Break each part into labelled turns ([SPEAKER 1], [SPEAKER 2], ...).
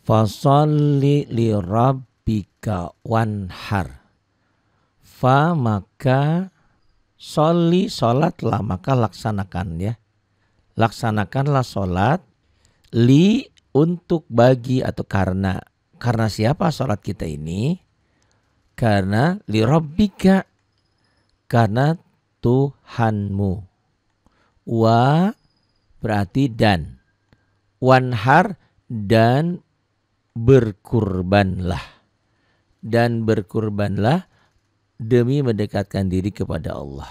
[SPEAKER 1] Fasholli li rabbika wanhar. Fa maka sholli sholatlah, maka laksanakan ya. Laksanakanlah sholat li untuk bagi atau karena. Karena siapa sholat kita ini? Karena li rabbika, karena Tuhanmu. Wa berarti dan. Wanhar dan berkurbanlah. Dan berkurbanlah demi mendekatkan diri kepada Allah.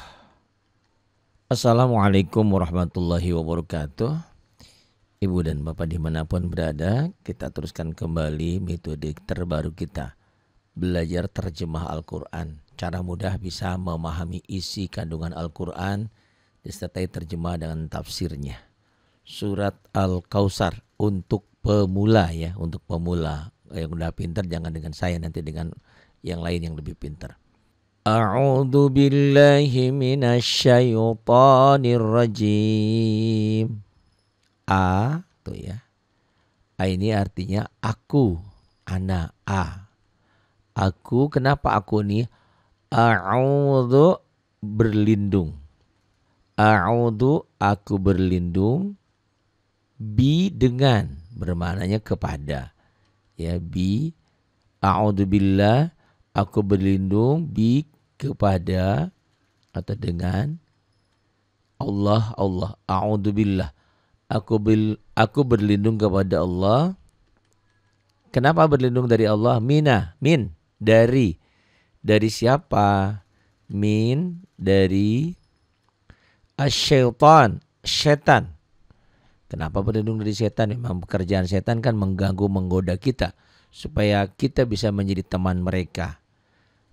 [SPEAKER 1] Assalamualaikum warahmatullahi wabarakatuh. Ibu dan Bapak dimanapun berada, kita teruskan kembali metode terbaru kita. Belajar terjemah Al-Quran. Cara mudah bisa memahami isi kandungan Al-Quran disertai terjemah dengan tafsirnya. Surat Al-Kautsar untuk pemula ya, untuk pemula. Yang udah pintar jangan dengan saya, nanti dengan yang lain yang lebih pintar. A'udzu billahi minasyaitonir rajim. A tuh ya. A ini artinya aku, ana, a. Aku, kenapa aku nih? A'udzu berlindung. A'udzu aku berlindung. Bi dengan, bermaknanya kepada. Ya, bi. A'udzu billah, aku berlindung bi kepada atau dengan Allah. A'udzu billah. Aku berlindung kepada Allah. Kenapa berlindung dari Allah? Min dari siapa? Min dari asyaitan, setan. Kenapa berlindung dari setan? Memang pekerjaan setan kan mengganggu, menggoda kita supaya kita bisa menjadi teman mereka.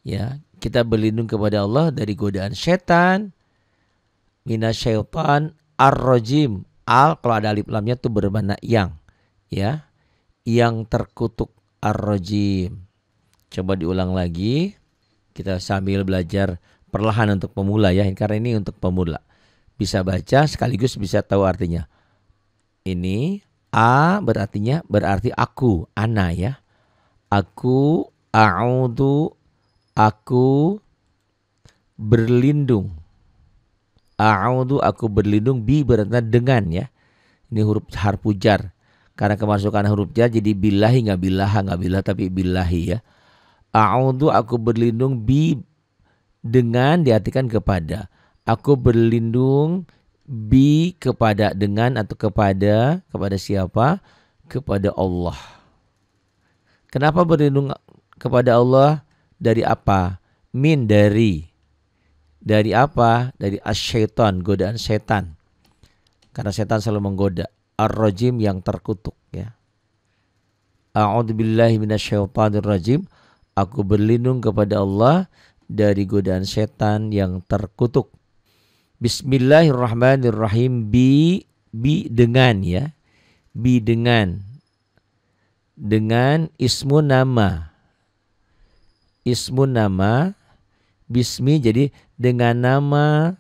[SPEAKER 1] Ya, kita berlindung kepada Allah dari godaan setan. Minasyaitan ar-rajim. Al kalau ada alif lamnya itu bermakna yang, ya, yang terkutuk, ar-rajim. Coba diulang lagi, kita sambil belajar perlahan untuk pemula ya, karena ini untuk pemula. Bisa baca sekaligus bisa tahu artinya. Ini a berarti aku, ana ya. Aku, a'udzu, aku berlindung. A'udzu aku berlindung, bi berarti dengan ya. Ini huruf harfu jar. Karena kemasukan huruf jar jadi billahi, enggak bilah tapi billahi ya. A'udzu aku berlindung bi dengan diartikan kepada. Aku berlindung bi kepada, dengan atau kepada siapa? Kepada Allah. Kenapa berlindung kepada Allah? Dari apa? Min dari apa? Dari asyaiton, godaan setan. Karena setan selalu menggoda. Ar-rajim yang terkutuk ya. A'udzubillahi minasyaitonir rajim. Aku berlindung kepada Allah dari godaan setan yang terkutuk. Bismillahirrahmanirrahim. Bi dengan ya. Bi dengan ismu nama. Ismu nama. Bismi jadi dengan nama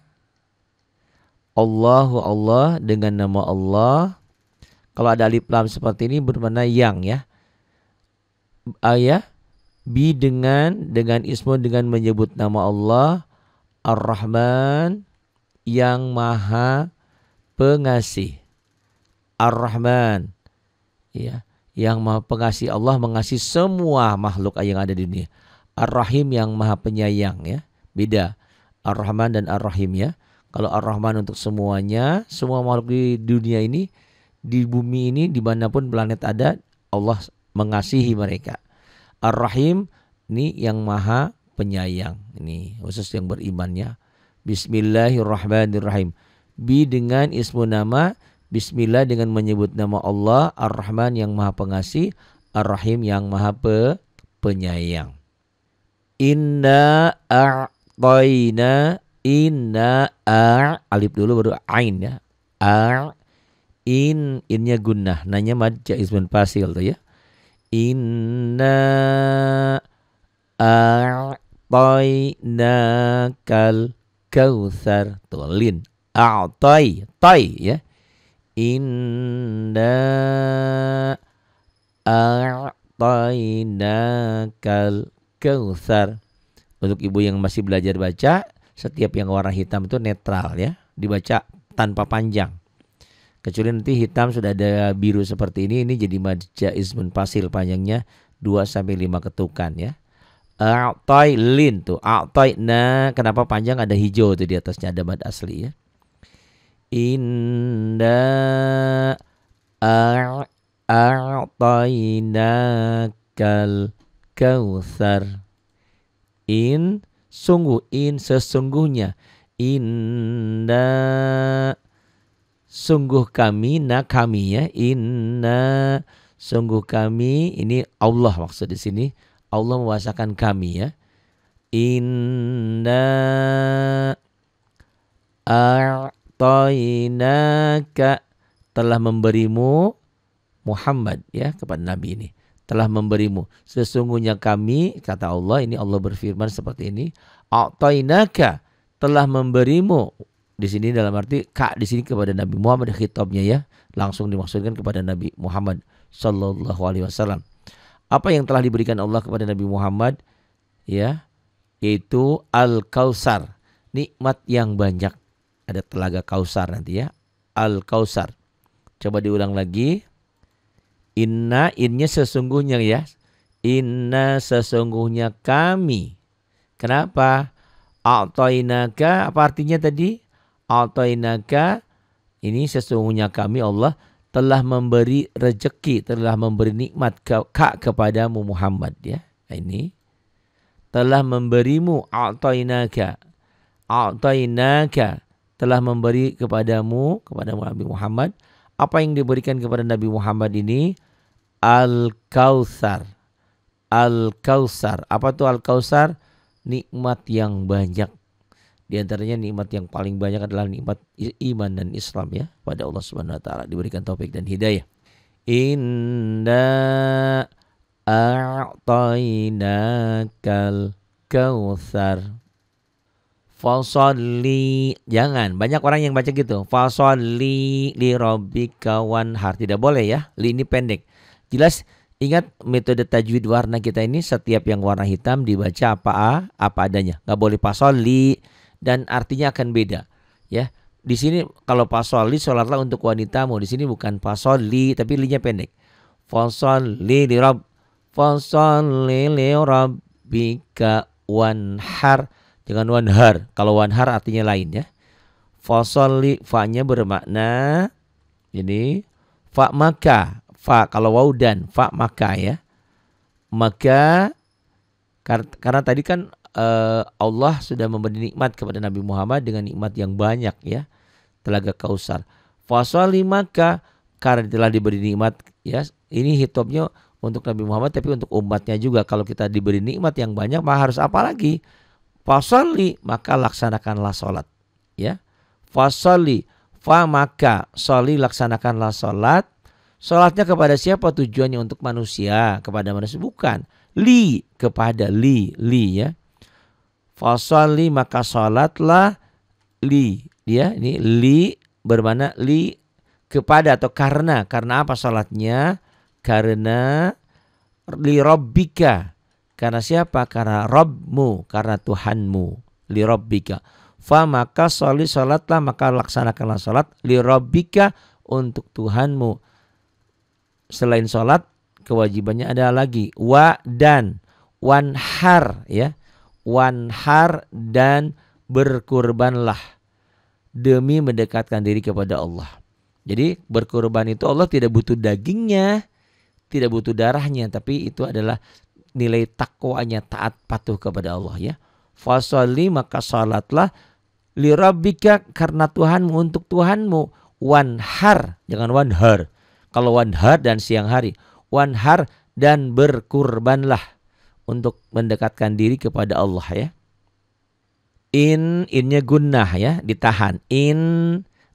[SPEAKER 1] Allah, dengan nama Allah. Kalau ada alif lam seperti ini bermakna yang ya. Ayah bi dengan ismu, dengan menyebut nama Allah, Ar-Rahman yang maha pengasih. Ar-Rahman ya, yang maha pengasih. Allah mengasihi semua makhluk yang ada di dunia. Ar-Rahim yang maha penyayang ya. Beda Ar-Rahman dan Ar-Rahim ya. Kalau Ar-Rahman untuk semuanya, semua makhluk di dunia ini, di bumi ini, dimanapun planet ada, Allah mengasihi mereka. Ar-Rahim ini yang maha penyayang. Ini khusus yang berimannya. Bismillahirrahmanirrahim. Bi dengan ismu nama, bismillah dengan menyebut nama Allah, Ar-Rahman yang maha pengasih, Ar-Rahim yang maha penyayang. Inna a'tayna, alif dulu baru ain ya. Innya gunnah, nanya mad jaiz fasil tuh ya. Inna a'tainakal kautsar, tuh lin. tay ya. Inna a'tainakal kautsar. Untuk ibu yang masih belajar baca, setiap yang warna hitam itu netral ya, dibaca tanpa panjang. Kecuali nanti hitam sudah ada biru seperti ini jadi mad jaiz munfasil, panjangnya 2-5 ketukan ya. A'tailin tuh, a'taina kenapa panjang, ada hijau tuh di atasnya, ada mad asli ya. Inna a'tainakal kautsar. Sesungguhnya. Inna, sungguh kami, kami ya. Inna, sungguh kami, ini Allah maksud di sini. Allah mewasakan kami ya. Inna a'tainaka, telah memberimu Muhammad ya, kepada Nabi ini. Telah memberimu. Sesungguhnya kami, kata Allah, ini Allah berfirman seperti ini. A'tainaka, telah memberimu. Di sini dalam arti di sini kepada Nabi Muhammad khitabnya ya, langsung dimaksudkan kepada Nabi Muhammad sallallahu alaihi wasallam. Apa yang telah diberikan Allah kepada Nabi Muhammad ya, yaitu Al-Kautsar, nikmat yang banyak. Ada telaga Kautsar nanti ya, Al-Kautsar. Coba diulang lagi. Innya sesungguhnya ya. Inna, sesungguhnya kami. Kenapa? A'tainaka, apa artinya tadi? A'tainaka, ini sesungguhnya kami Allah telah memberi rezeki, telah memberi nikmat kepadamu Muhammad ya. Ini telah memberimu, a'tainaka. A'tainaka, telah memberi kepadamu, kepada Nabi Muhammad. Apa yang diberikan kepada Nabi Muhammad ini? Al-Kautsar. Al-Kautsar. Apa tuh Al-Kautsar? Nikmat yang banyak. Di antaranya nikmat yang paling banyak adalah nikmat iman dan Islam ya, pada Allah Subhanahu wa taala, diberikan taufik dan hidayah. Inna a'tainakal kautsar. Fasholli, jangan banyak orang yang baca gitu. Fasholli li rabbika wanhar, tidak boleh ya. Li ini pendek. Jelas, ingat metode tajwid warna kita ini, setiap yang warna hitam dibaca apa adanya. Nggak boleh fasholli dan artinya akan beda ya. Di sini kalau fasholli sholatlah untuk wanitamu, di sini bukan fasholli tapi linya pendek. Fasholli li rabbika wanhar. Jangan wanhar. Kalau wanhar artinya lain ya. Fasholli, fa-nya bermakna ini fa maka. Fa kalau waw dan fa maka ya. Maka karena tadi kan Allah sudah memberi nikmat kepada Nabi Muhammad dengan nikmat yang banyak ya. Telaga Kautsar. Fasholli, maka karena telah diberi nikmat ya. Ini hitopnya untuk Nabi Muhammad tapi untuk umatnya juga. Kalau kita diberi nikmat yang banyak, maka harus apa lagi? Fasholli, maka laksanakanlah sholat ya. Fasholli, fa maka, sholli, laksanakanlah sholat. Sholatnya kepada siapa? Tujuannya untuk manusia, kepada manusia bukan. Li, kepada li ya. Fasholli, maka sholatlah, li ya. Ini li bermakna li kepada atau karena apa sholatnya? Karena li rabbika. Karena siapa? Karena Rabbmu, karena Tuhanmu. Li rabbika. Fa maka sholli, sholatlah, maka laksanakanlah sholat. Li rabbika, untuk Tuhanmu. Selain sholat, kewajibannya ada lagi. Wa dan. Wanhar ya. Wanhar, dan berkurbanlah. Demi mendekatkan diri kepada Allah. Jadi berkurban itu Allah tidak butuh dagingnya. Tidak butuh darahnya. Tapi itu adalah nilai takwanya, taat patuh kepada Allah ya. Fasholli, maka salatlah, li rabbika, karena Tuhanmu, untuk Tuhanmu. Wanhar, jangan wanhar. Kalau wanhar dan siang hari, wanhar, dan berkurbanlah untuk mendekatkan diri kepada Allah ya. Innya gunnah ya, ditahan.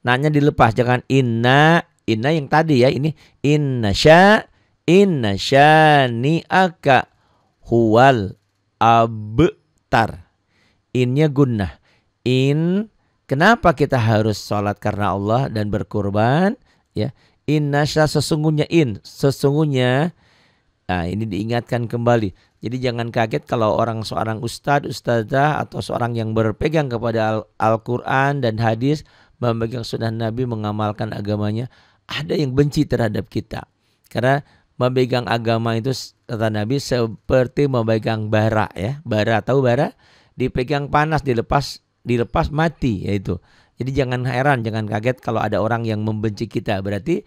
[SPEAKER 1] Nanya dilepas, jangan inna yang tadi ya. Ini inna syani'aka huwal abtar. Innya gunnah. Kenapa kita harus sholat? Karena Allah dan berkurban ya. Sesungguhnya Nah, ini diingatkan kembali. Jadi jangan kaget kalau seorang ustadz, ustadzah atau seorang yang berpegang kepada Al-Quran dan hadis, memegang sunnah Nabi, mengamalkan agamanya, ada yang benci terhadap kita. Karena memegang agama itu kata Nabi seperti memegang bara ya. Bara, tahu bara? Dipegang panas, dilepas mati yaitu. Jadi jangan heran, jangan kaget kalau ada orang yang membenci kita. Berarti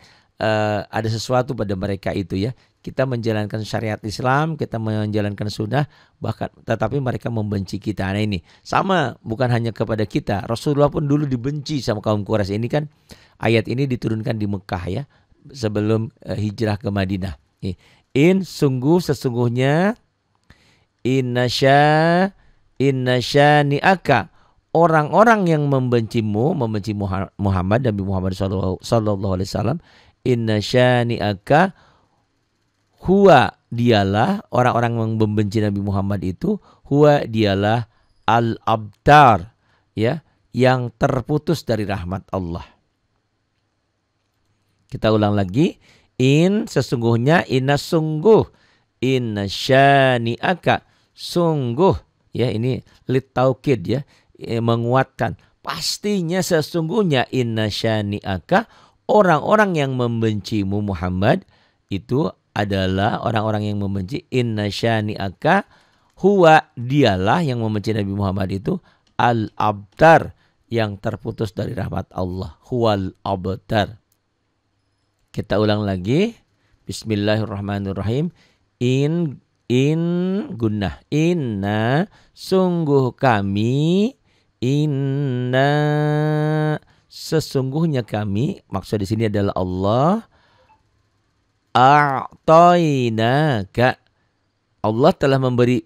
[SPEAKER 1] ada sesuatu pada mereka itu ya. Kita menjalankan syariat Islam, kita menjalankan sunnah, bahkan tetapi mereka membenci kita. Nah ini sama, bukan hanya kepada kita. Rasulullah pun dulu dibenci sama kaum Quraisy. Ini kan ayat ini diturunkan di Mekah ya, sebelum hijrah ke Madinah. Sesungguhnya innasya ni'aka, orang-orang yang membenci Muhammad, Nabi Muhammad sallallahu alaihi wasallam, innasya ni'aka, huwa dialah, orang-orang yang membenci Nabi Muhammad itu, huwa dialah al-abtar ya, yang terputus dari rahmat Allah. Kita ulang lagi. Sesungguhnya, inna syani'aka, sungguh ya, ini lit taukid ya, menguatkan. Pastinya sesungguhnya inna syani'aka, orang-orang yang membencimu Muhammad itu adalah orang-orang yang membenci. Inna syani'aka, huwa dialah, yang membenci Nabi Muhammad itu, al-abtar, yang terputus dari rahmat Allah. Huwal abtar. Kita ulang lagi. Bismillahirrahmanirrahim. Gunnah. Inna, sungguh kami, sesungguhnya kami, maksud di sini adalah Allah, a'tainaka, Allah telah memberi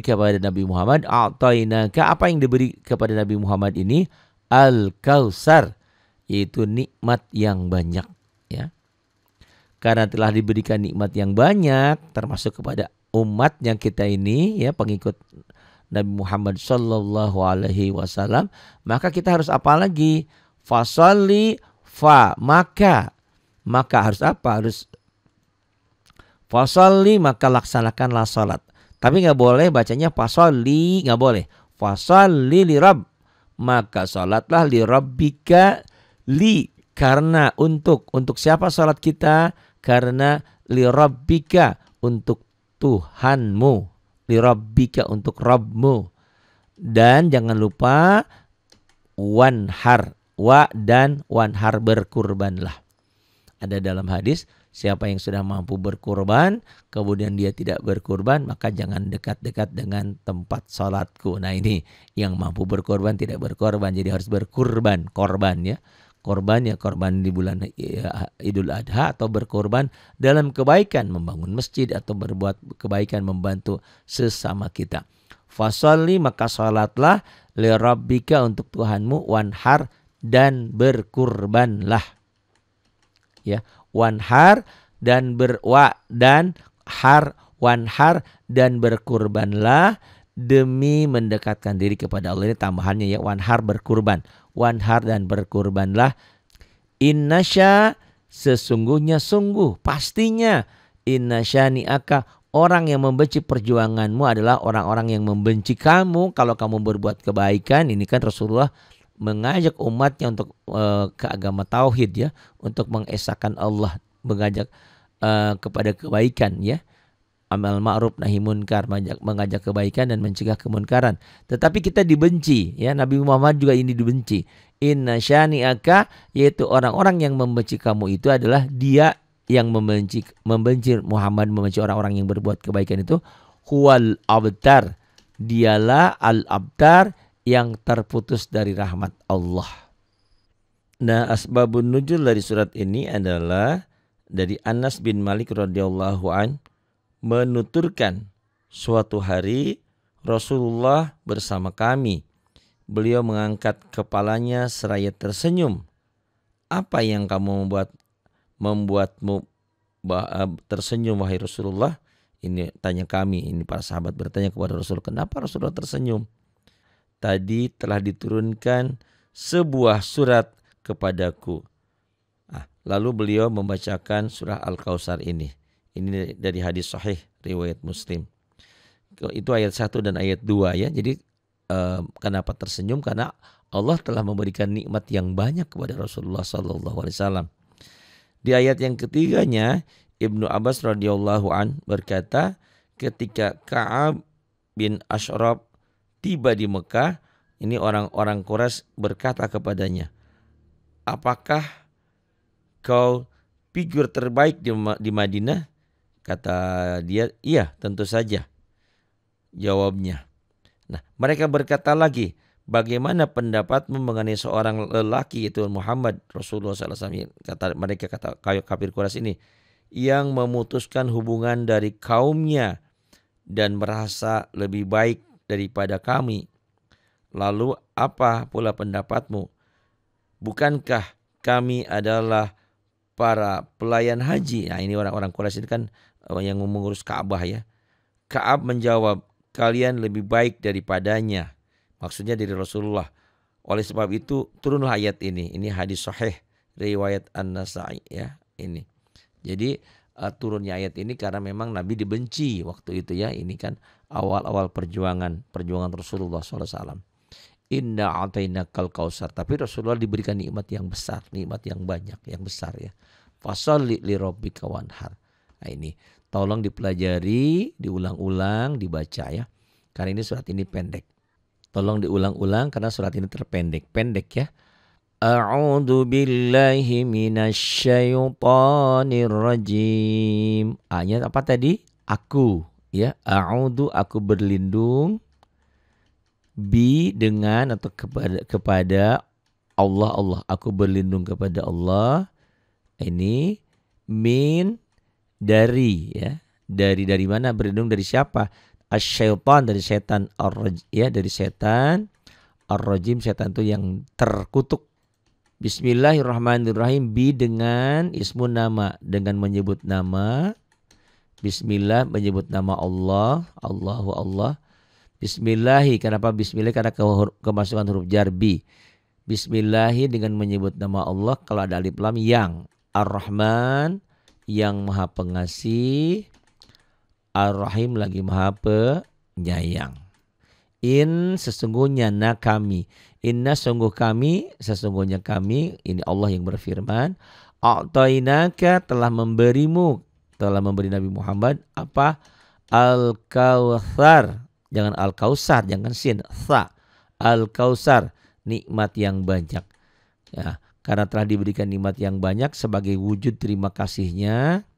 [SPEAKER 1] kepada Nabi Muhammad, a'tainaka, apa yang diberi kepada Nabi Muhammad ini, al-kausar, yaitu nikmat yang banyak ya. Karena telah diberikan nikmat yang banyak, termasuk kepada umatnya kita ini ya, pengikut Nabi Muhammad sallallahu alaihi wasallam, maka kita harus apa lagi? Fasalli, maka harus apa? Harus fasalli, maka laksanakanlah salat. Tapi nggak boleh bacanya fasalli, nggak boleh. Fasalli li rabb, maka salatlah li rabbika, karena untuk siapa salat kita? Karena li rabbika, untuk Tuhanmu, li rabbika, untuk Rabbmu. Dan jangan lupa wanhar, dan wanhar, berkurbanlah. Ada dalam hadis, siapa yang sudah mampu berkurban, kemudian dia tidak berkurban, maka jangan dekat-dekat dengan tempat salatku. Nah ini yang mampu berkorban tidak berkorban, jadi harus berkurban, korban ya. Korban di bulan Idul Adha, atau berkorban dalam kebaikan, membangun masjid atau berbuat kebaikan, membantu sesama kita. Fasalli, maka salatlah, li rabbika, untuk Tuhanmu, wanhar, dan berkurbanlah. Ya, wanhar dan wanhar dan berkurbanlah demi mendekatkan diri kepada Allah. Ini tambahannya ya, wanhar, berkurban. Wanhar dan berkurbanlah. Innasya, sesungguhnya, sungguh, pastinya, innasyani'aka, orang yang membenci perjuanganmu adalah orang-orang yang membenci kamu kalau kamu berbuat kebaikan. Ini kan Rasulullah mengajak umatnya untuk ke agama tauhid ya, untuk mengesahkan Allah, mengajak kepada kebaikan ya. Amal ma'ruf nahi munkar, mengajak kebaikan dan mencegah kemunkaran. Tetapi kita dibenci ya, Nabi Muhammad juga ini dibenci. Inna syani'aka, yaitu orang-orang yang membenci kamu itu adalah dia yang membenci Muhammad, membenci orang-orang yang berbuat kebaikan itu, huwal abtar, dialah al-abtar, yang terputus dari rahmat Allah. Nah, asbabun nuzul dari surat ini adalah dari Anas bin Malik radhiyallahu an, menuturkan, suatu hari Rasulullah bersama kami. Beliau mengangkat kepalanya seraya tersenyum. Apa yang kamu membuatmu tersenyum wahai Rasulullah? Ini tanya kami, ini para sahabat bertanya kepada Rasul, kenapa Rasulullah tersenyum? Tadi telah diturunkan sebuah surat kepadaku. Lalu beliau membacakan surah Al-Kautsar ini. Ini dari hadis sahih riwayat Muslim. Itu ayat 1 dan ayat 2 ya. Jadi kenapa tersenyum? Karena Allah telah memberikan nikmat yang banyak kepada Rasulullah SAW. Di ayat yang ketiganya, Ibnu Abbas radhiyallahu an berkata, ketika Ka'ab bin Ashraf tiba di Mekah, ini orang-orang Quraisy berkata kepadanya, apakah kau figur terbaik di Madinah? Kata dia, iya tentu saja, jawabnya. Nah, mereka berkata lagi, bagaimana pendapatmu mengenai seorang lelaki itu Muhammad Rasulullah SAW? Kata kafir Quraisy ini, yang memutuskan hubungan dari kaumnya dan merasa lebih baik daripada kami. Lalu apa pula pendapatmu? Bukankah kami adalah para pelayan haji? Nah, ini orang-orang Quraisy ini kan yang mengurus Ka'bah ya. Ka'ab menjawab, kalian lebih baik daripadanya. Maksudnya dari Rasulullah. Oleh sebab itu turunlah ayat ini. Ini hadis sahih riwayat An-Nasa'i ya ini. Jadi turunnya ayat ini karena memang Nabi dibenci waktu itu ya. Ini kan awal-awal perjuangan Rasulullah SAW. Inna a'tainakal kausar. Tapi Rasulullah diberikan nikmat yang besar, nikmat yang banyak, yang besar ya. Fasholli li rabbika wanhar. Nah ini tolong dipelajari, diulang-ulang, dibaca ya. Karena ini surat ini pendek. Tolong diulang-ulang karena surat ini pendek ya. A'udzu billahi minasyaitonir rajim. Ayat apa tadi? Aku ya. A'udzu aku berlindung dengan atau kepada Allah. Aku berlindung kepada Allah. Ini dari ya. Dari mana? Berlindung dari siapa? Asyaitan, dari setan. Dari setan. Ar-rajim, setan itu yang terkutuk. Bismillahirrahmanirrahim. Dengan ismun nama, dengan menyebut nama. Bismillah, menyebut nama Allah. Allahu Allah. Bismillahi, kenapa bismillah? Karena kemasukan huruf jar bi. Bismillahi, dengan menyebut nama Allah. Kalau ada alif lam, yang. Ar-Rahman, yang maha pengasih. Ar-Rahim, lagi maha penyayang. Sesungguhnya kami. Inna, sesungguhnya kami. Ini Allah yang berfirman. A'tainaka, telah memberi Nabi Muhammad apa? Al-Kautsar. Jangan Al-Kautsar, jangan sin, tha. Al-Kautsar, nikmat yang banyak. Ya, karena telah diberikan nikmat yang banyak sebagai wujud terima kasihnya.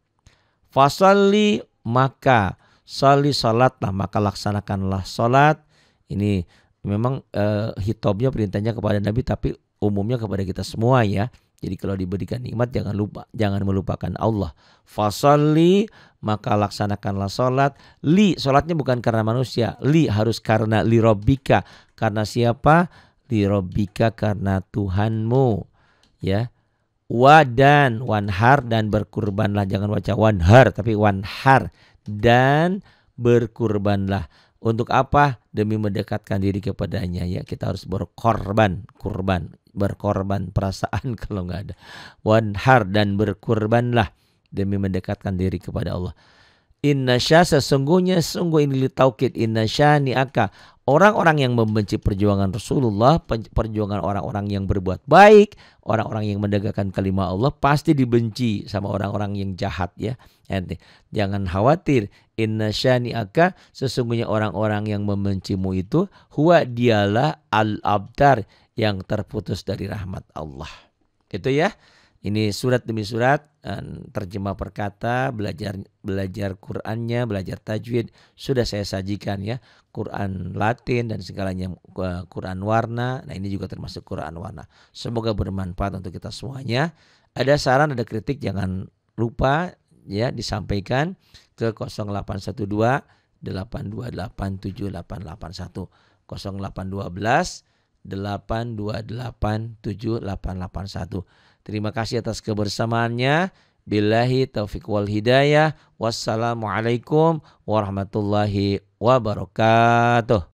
[SPEAKER 1] Fasholli, maka salatlah, maka laksanakanlah salat. Ini memang hitobnya perintahnya kepada Nabi, tapi umumnya kepada kita semua ya. Jadi kalau diberikan nikmat jangan melupakan Allah. Fasholli, maka laksanakanlah salat. Salatnya bukan karena manusia. Harus karena li rabbika. Karena siapa? Li rabbika, karena Tuhanmu. Ya. Wanhar, dan berkurbanlah. Jangan baca wanhar tapi wanhar. Dan berkurbanlah. Untuk apa? Demi mendekatkan diri kepadanya ya. Kita harus berkorban perasaan kalau nggak ada. Wanhar, dan berkurbanlah demi mendekatkan diri kepada Allah. Innasya, sungguh ini litaukid. Innasya ni'aka, orang-orang yang membenci perjuangan Rasulullah, perjuangan orang-orang yang berbuat baik, orang-orang yang menegakkan kalimat Allah, pasti dibenci sama orang-orang yang jahat ya. Jangan khawatir. Innasya ni'aka, sesungguhnya orang-orang yang membencimu itu huwa, dialah al-abtar, yang terputus dari rahmat Allah. Itu ya. Ini surat demi surat, terjemah perkata, belajar Qur'annya, belajar tajwid, sudah saya sajikan ya. Quran Latin dan segalanya, Quran warna. Nah, ini juga termasuk Quran warna. Semoga bermanfaat untuk kita semuanya. Ada saran, ada kritik, jangan lupa ya disampaikan ke 0812 828 7881 0812 828 7881. Terima kasih atas kebersamaannya. Billahi taufiq wal hidayah. Wassalamualaikum warahmatullahi wabarakatuh.